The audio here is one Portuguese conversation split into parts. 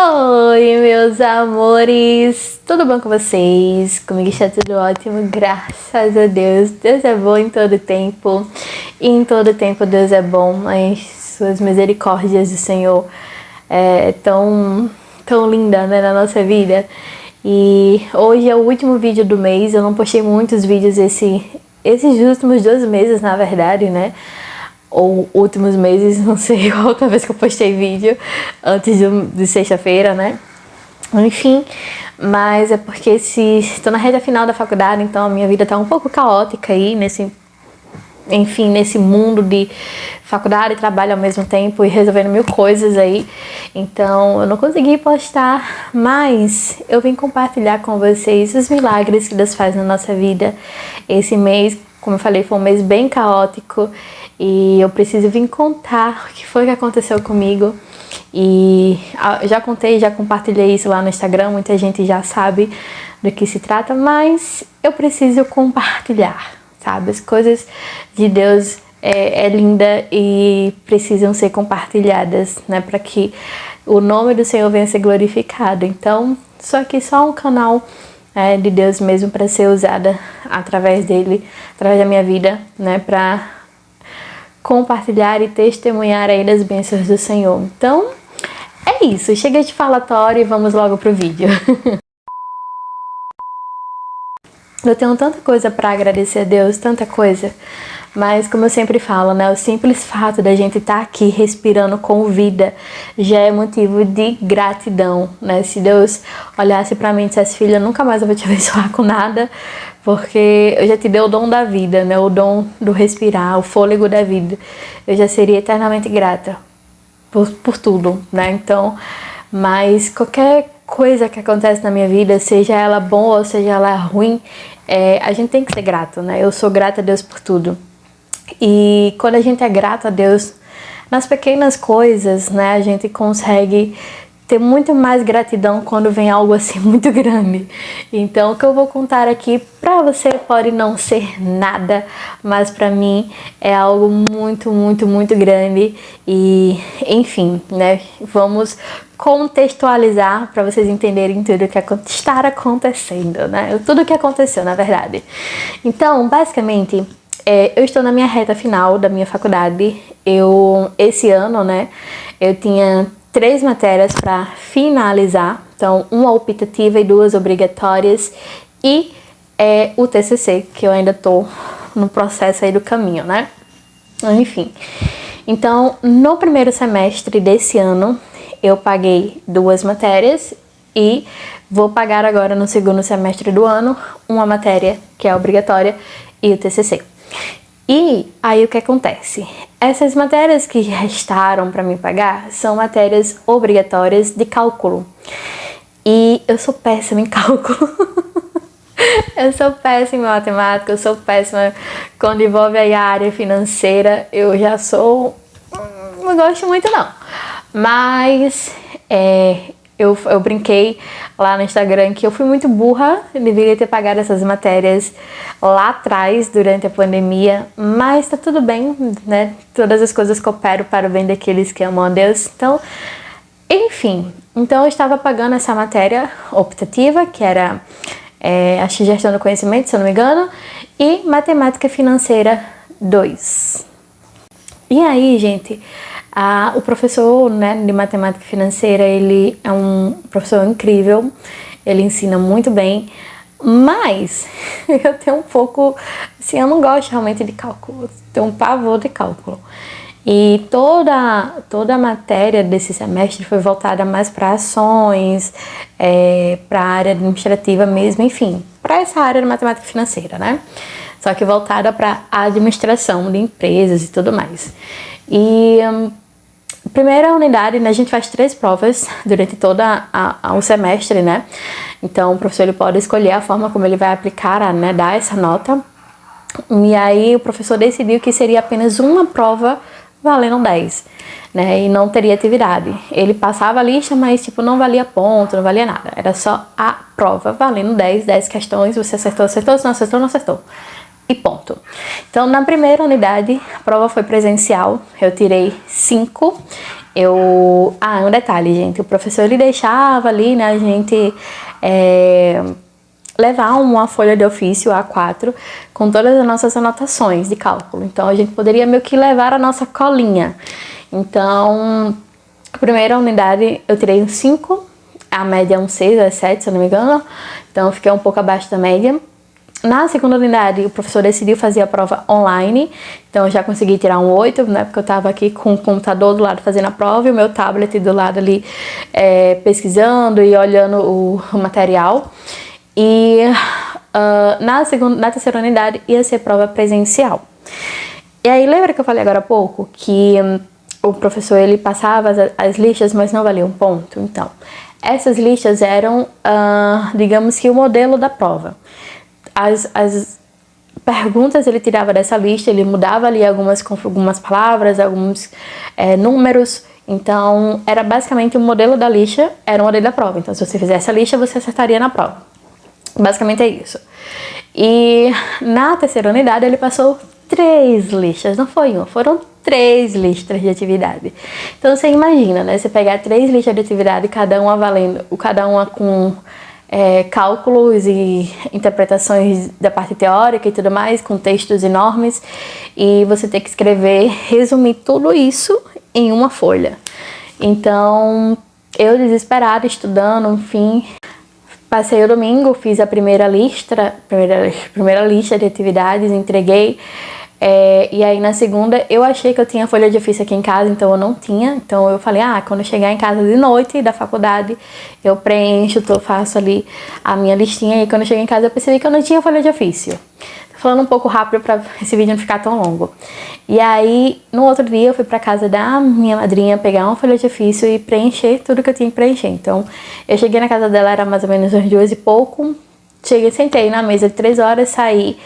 Oi, meus amores! Tudo bom com vocês? Comigo está tudo ótimo, graças a Deus. Deus é bom em todo tempo, e em todo tempo Deus é bom. As suas misericórdias do Senhor é tão linda, né, na nossa vida. E hoje é o último vídeo do mês. Eu não postei muitos vídeos esses últimos 2 meses, na verdade, né? Ou últimos meses, não sei a outra vez que eu postei vídeo, antes de sexta-feira, né? Enfim, mas é porque estou na reta final da faculdade, então a minha vida tá um pouco caótica aí, nesse mundo de faculdade e trabalho ao mesmo tempo e resolvendo mil coisas aí. Então eu não consegui postar, mas eu vim compartilhar com vocês os milagres que Deus faz na nossa vida. Esse mês, como eu falei, foi um mês bem caótico e eu preciso vir contar o que foi que aconteceu comigo. E já contei, já compartilhei isso lá no Instagram, muita gente já sabe do que se trata, mas eu preciso compartilhar, sabe? As coisas de Deus é linda e precisam ser compartilhadas, né? Para que o nome do Senhor venha ser glorificado. Então, só que só um canal de Deus mesmo para ser usada através dele, através da minha vida, né? Para compartilhar e testemunhar aí das bênçãos do Senhor. Então, é isso. Chega de falatório e vamos logo pro vídeo. Eu tenho tanta coisa para agradecer a Deus, tanta coisa. Mas como eu sempre falo, né, o simples fato da gente estar aqui respirando com vida já é motivo de gratidão, né? Se Deus olhasse para mim e dissesse: filha, nunca mais eu vou te abençoar com nada, porque eu já te dei o dom da vida, né? O dom do respirar, o fôlego da vida. Eu já seria eternamente grata por tudo, né? Então, mas qualquer coisa que acontece na minha vida, seja ela boa ou seja ela ruim, a gente tem que ser grato, né? Eu sou grata a Deus por tudo. E quando a gente é grato a Deus nas pequenas coisas, né, a gente consegue ter muito mais gratidão quando vem algo assim muito grande. Então, o que eu vou contar aqui pra você pode não ser nada, mas pra mim é algo muito, muito, muito grande. E, enfim, né, vamos contextualizar para vocês entenderem tudo o que está acontecendo, né? Tudo o que aconteceu, na verdade. Então, basicamente, eu estou na minha reta final da minha faculdade. Esse ano, né, eu tinha 3 matérias para finalizar. Então, uma optativa e 2 obrigatórias. E o TCC, que eu ainda estou no processo aí do caminho, né? Enfim. Então, no primeiro semestre desse ano, eu paguei 2 matérias e vou pagar agora no segundo semestre do ano uma matéria que é obrigatória e o TCC. E aí o que acontece? Essas matérias que restaram para me pagar são matérias obrigatórias de cálculo. E eu sou péssima em cálculo. Eu sou péssima em matemática, eu sou péssima quando envolve aí a área financeira. Eu já sou... não gosto muito não. Mas eu brinquei lá no Instagram que eu fui muito burra, eu deveria ter pagado essas matérias lá atrás, durante a pandemia, mas tá tudo bem, né? Todas as coisas cooperam para o bem daqueles que amam a Deus. Então, enfim, então eu estava pagando essa matéria optativa, que era acho que gestão do conhecimento, se eu não me engano, e matemática financeira 2. E aí, gente, o professor, né, de matemática financeira, ele é um professor incrível, ele ensina muito bem, mas eu tenho um pouco, assim, eu não gosto realmente de cálculo, tenho um pavor de cálculo. E toda a matéria desse semestre foi voltada mais para ações, para a área administrativa mesmo, enfim, para essa área de matemática financeira, né? Só que voltada para a administração de empresas e tudo mais. E primeira unidade, né, a gente faz 3 provas durante todo o semestre, né? Então, o professor ele pode escolher a forma como ele vai aplicar, né, dar essa nota. E aí, o professor decidiu que seria apenas uma prova valendo 10, né? E não teria atividade. Ele passava a lista, mas, tipo, não valia ponto, não valia nada. Era só a prova valendo 10 questões. Você acertou, acertou, se não acertou, não acertou. E ponto. Então, na primeira unidade, a prova foi presencial, eu tirei 5 Um detalhe, gente. O professor, ele deixava ali, né, a gente levar uma folha de ofício A4 com todas as nossas anotações de cálculo. Então, a gente poderia meio que levar a nossa colinha. Então, a primeira unidade eu tirei um 5, a média é um 6 ou 7, se eu não me engano. Então, eu fiquei um pouco abaixo da média. Na segunda unidade, o professor decidiu fazer a prova online, então eu já consegui tirar um 8, né, porque eu estava aqui com o computador do lado fazendo a prova e o meu tablet do lado ali pesquisando e olhando o material. E na terceira unidade ia ser prova presencial. E aí, lembra que eu falei agora há pouco que o professor, ele passava as listas, mas não valia um ponto? Então, essas listas eram, digamos que o modelo da prova. As perguntas ele tirava dessa lista, ele mudava ali algumas palavras, alguns números. Então, era basicamente o modelo da lista, era o modelo da prova. Então, se você fizesse a lista, você acertaria na prova. Basicamente é isso. E na terceira unidade, ele passou 3 listas, não foi uma, foram 3 listas de atividade. Então, você imagina, né? Você pegar 3 listas de atividade, cada uma com cálculos e interpretações da parte teórica e tudo mais, com textos enormes, e você ter que escrever, resumir tudo isso em uma folha. Então, eu desesperada, estudando, enfim, passei o domingo, fiz a primeira lista de atividades, entreguei. E aí na segunda eu achei que eu tinha folha de ofício aqui em casa, então eu não tinha. Então eu falei, quando eu chegar em casa de noite da faculdade, eu preencho, faço ali a minha listinha. E quando eu cheguei em casa eu percebi que eu não tinha folha de ofício. Tô falando um pouco rápido para esse vídeo não ficar tão longo. E aí no outro dia eu fui pra casa da minha madrinha pegar uma folha de ofício e preencher tudo que eu tinha que preencher. Então eu cheguei na casa dela, era mais ou menos umas 2 e pouco. Sentei na mesa de 3 horas, saí.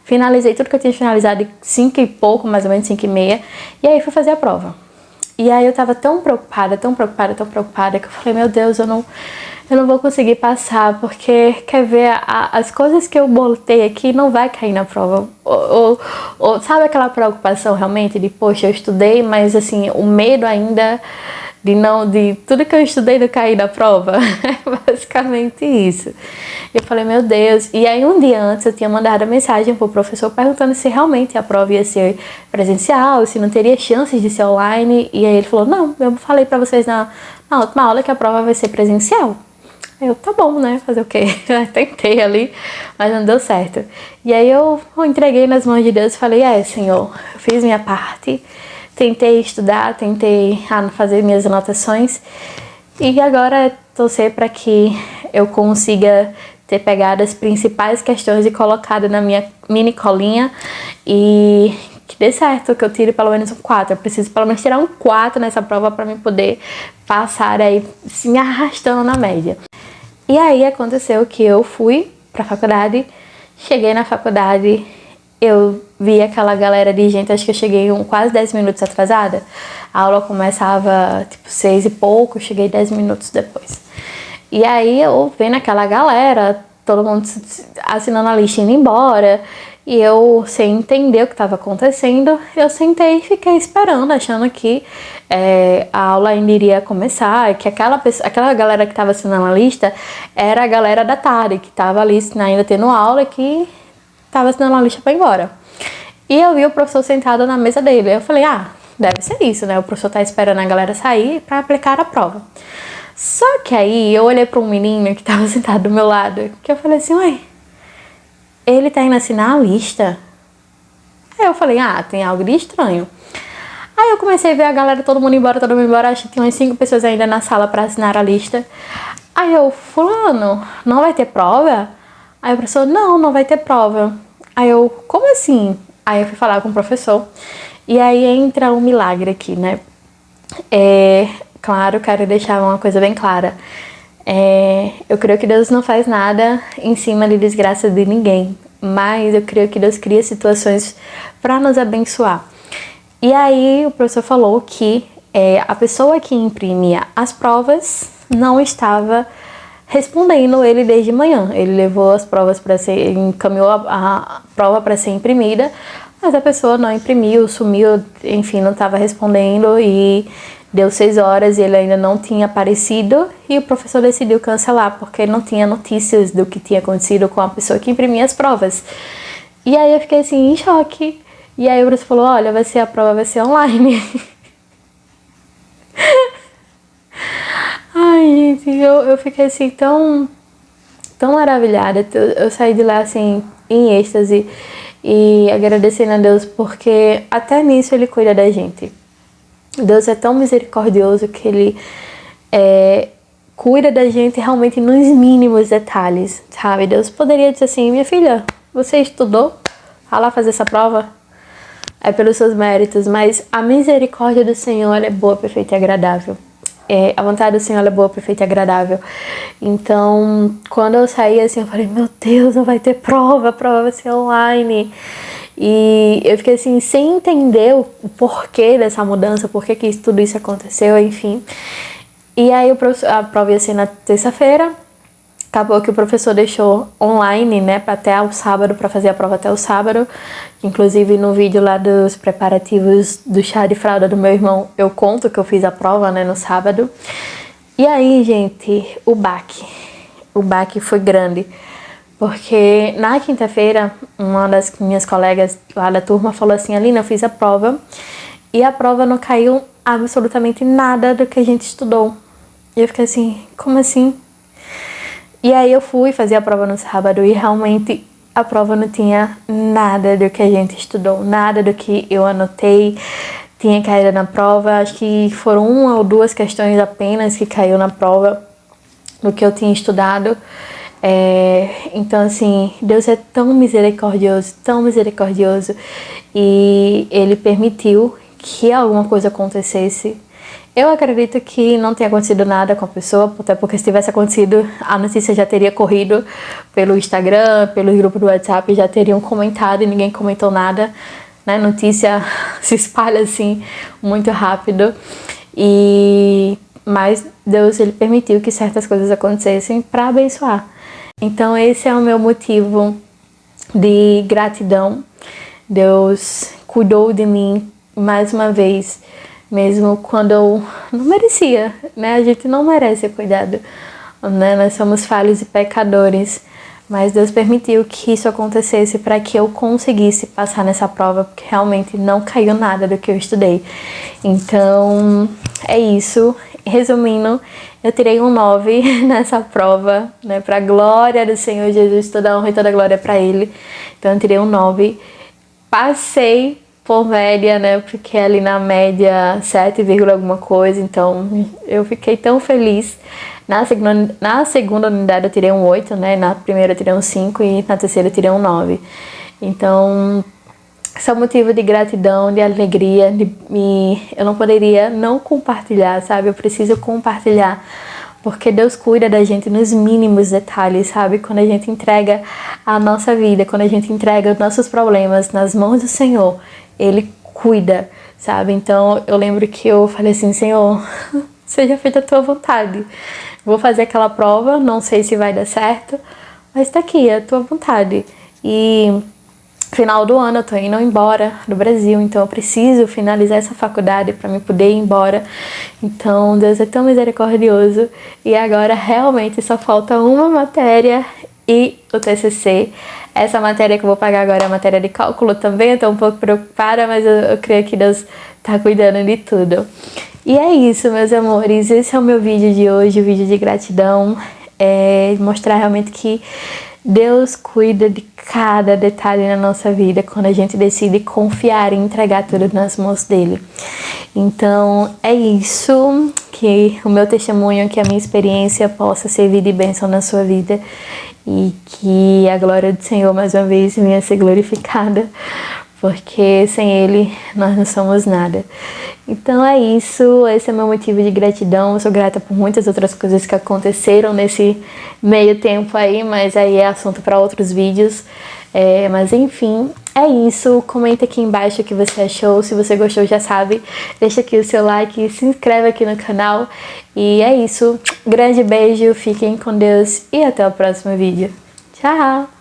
Finalizei tudo que eu tinha finalizado de 5 e pouco, mais ou menos 5 e meia. E aí fui fazer a prova. E aí eu tava tão preocupada, que eu falei, meu Deus, eu não vou conseguir passar, porque, quer ver, as coisas que eu botei aqui não vai cair na prova. Ou sabe aquela preocupação realmente de, poxa, eu estudei, mas assim, o medo ainda de tudo que eu estudei não cair na prova. É basicamente isso. Eu falei, meu Deus. E aí um dia antes eu tinha mandado a mensagem pro professor perguntando se realmente a prova ia ser presencial, se não teria chances de ser online. E aí ele falou, não, eu falei pra vocês na última aula que a prova vai ser presencial. Eu, tá bom, né? Fazer o quê? Tentei ali, mas não deu certo. E aí eu entreguei nas mãos de Deus e falei, Senhor, eu fiz minha parte. Tentei estudar, tentei fazer minhas anotações e agora é torcer para que eu consiga ter pegado as principais questões e colocado na minha mini colinha e que dê certo, que eu tire pelo menos um 4. Eu preciso pelo menos tirar um 4 nessa prova para me poder passar aí, me arrastando na média. E aí aconteceu que eu fui para a faculdade, cheguei na faculdade, eu vi aquela galera de gente, acho que eu cheguei quase 10 minutos atrasada. A aula começava tipo 6 e pouco, eu cheguei 10 minutos depois. E aí eu vendo aquela galera, todo mundo assinando a lista indo embora, e eu, sem entender o que estava acontecendo, eu sentei e fiquei esperando, achando que a aula ainda iria começar, que aquela galera que estava assinando a lista era a galera da tarde, que estava ali ainda tendo aula e que estava assinando a lista para ir embora. E eu vi o professor sentado na mesa dele. Eu falei, deve ser isso, né? O professor tá esperando a galera sair para aplicar a prova. Só que aí eu olhei para um menino que tava sentado do meu lado, que eu falei assim, ué, ele tá indo assinar a lista? Aí eu falei, tem algo de estranho. Aí eu comecei a ver a galera, todo mundo embora, acho que tinha umas 5 pessoas ainda na sala para assinar a lista. Aí eu, fulano, não vai ter prova? Aí o professor, não vai ter prova. Aí eu, como assim? Aí eu fui falar com o professor. E aí entra um milagre aqui, né? Claro, quero deixar uma coisa bem clara. Eu creio que Deus não faz nada em cima de desgraça de ninguém. Mas eu creio que Deus cria situações para nos abençoar. E aí o professor falou que a pessoa que imprimia as provas não estava respondendo ele desde manhã. Ele levou as provas encaminhou a prova para ser imprimida, mas a pessoa não imprimiu, sumiu, enfim, não estava respondendo e deu 6 horas e ele ainda não tinha aparecido, e o professor decidiu cancelar, porque não tinha notícias do que tinha acontecido com a pessoa que imprimia as provas. E aí eu fiquei assim, em choque. E aí o professor falou, olha, a prova vai ser online. Ai, gente, eu fiquei assim tão maravilhada. Eu saí de lá assim, em êxtase, e agradecendo a Deus, porque até nisso Ele cuida da gente. Deus é tão misericordioso que Ele cuida da gente realmente nos mínimos detalhes, sabe? Deus poderia dizer assim, minha filha, você estudou? Vai lá fazer essa prova? É pelos seus méritos, mas a misericórdia do Senhor ela é boa, perfeita e agradável. A vontade do Senhor ela é boa, perfeita e agradável. Então, quando eu saí assim, eu falei, meu Deus, não vai ter prova, a prova vai ser online. E eu fiquei assim, sem entender o porquê dessa mudança, por que tudo isso aconteceu, enfim. E aí a prova ia ser na terça-feira. Acabou que o professor deixou online, né, até o sábado, para fazer a prova até o sábado. Inclusive, no vídeo lá dos preparativos do chá de fralda do meu irmão, eu conto que eu fiz a prova, né, no sábado. E aí, gente, o baque foi grande. Porque na quinta-feira, uma das minhas colegas lá da turma falou assim, Alina, eu fiz a prova e a prova não caiu absolutamente nada do que a gente estudou. E eu fiquei assim, como assim? E aí eu fui fazer a prova no sábado e realmente a prova não tinha nada do que a gente estudou, nada do que eu anotei tinha caído na prova. Acho que foram 1 ou 2 questões apenas que caiu na prova do que eu tinha estudado. Então assim, Deus é tão misericordioso, e Ele permitiu que alguma coisa acontecesse. Eu acredito que não tenha acontecido nada com a pessoa, até porque se tivesse acontecido, a notícia já teria corrido pelo Instagram, pelo grupo do WhatsApp, já teriam comentado e ninguém comentou nada, né? Notícia se espalha assim muito rápido. Mas Deus ele permitiu que certas coisas acontecessem para abençoar. Então esse é o meu motivo de gratidão. Deus cuidou de mim mais uma vez, mesmo quando eu não merecia, né? A gente não merece cuidado, né? Nós somos falhos e pecadores, mas Deus permitiu que isso acontecesse para que eu conseguisse passar nessa prova, porque realmente não caiu nada do que eu estudei. Então, é isso. Resumindo, eu tirei um 9 nessa prova, né? Para a glória do Senhor Jesus, toda a honra e toda a glória para Ele. Então, eu tirei um 9. Passei por média, né? Porque ali na média 7, alguma coisa. Então, eu fiquei tão feliz. Na segunda unidade eu tirei um 8, né? Na primeira eu tirei um 5 e na terceira eu tirei um 9. Então, esse é um motivo de gratidão, de alegria, eu não poderia não compartilhar, sabe? Eu preciso compartilhar, porque Deus cuida da gente nos mínimos detalhes, sabe? Quando a gente entrega a nossa vida, quando a gente entrega os nossos problemas nas mãos do Senhor, Ele cuida, sabe? Então, eu lembro que eu falei assim, Senhor, seja feita a Tua vontade. Vou fazer aquela prova, não sei se vai dar certo, mas tá aqui, é a Tua vontade. E final do ano eu tô indo embora do Brasil, então eu preciso finalizar essa faculdade para me poder ir embora. Então Deus é tão misericordioso, e agora realmente só falta uma matéria e o TCC. Essa matéria que eu vou pagar agora é a matéria de cálculo também. Eu tô um pouco preocupada, mas eu creio que Deus tá cuidando de tudo. E é isso, meus amores, esse é o meu vídeo de hoje, o vídeo de gratidão, mostrar realmente que Deus cuida de cada detalhe na nossa vida quando a gente decide confiar e entregar tudo nas mãos dele. Então é isso, que o meu testemunho, que a minha experiência possa servir de bênção na sua vida, e que a glória do Senhor mais uma vez venha ser glorificada, porque sem Ele nós não somos nada. Então é isso, esse é o meu motivo de gratidão. Eu sou grata por muitas outras coisas que aconteceram nesse meio tempo aí, mas aí é assunto para outros vídeos. Mas enfim, é isso. Comenta aqui embaixo o que você achou. Se você gostou, já sabe, deixa aqui o seu like, se inscreve aqui no canal. E é isso, grande beijo, fiquem com Deus e até o próximo vídeo. Tchau!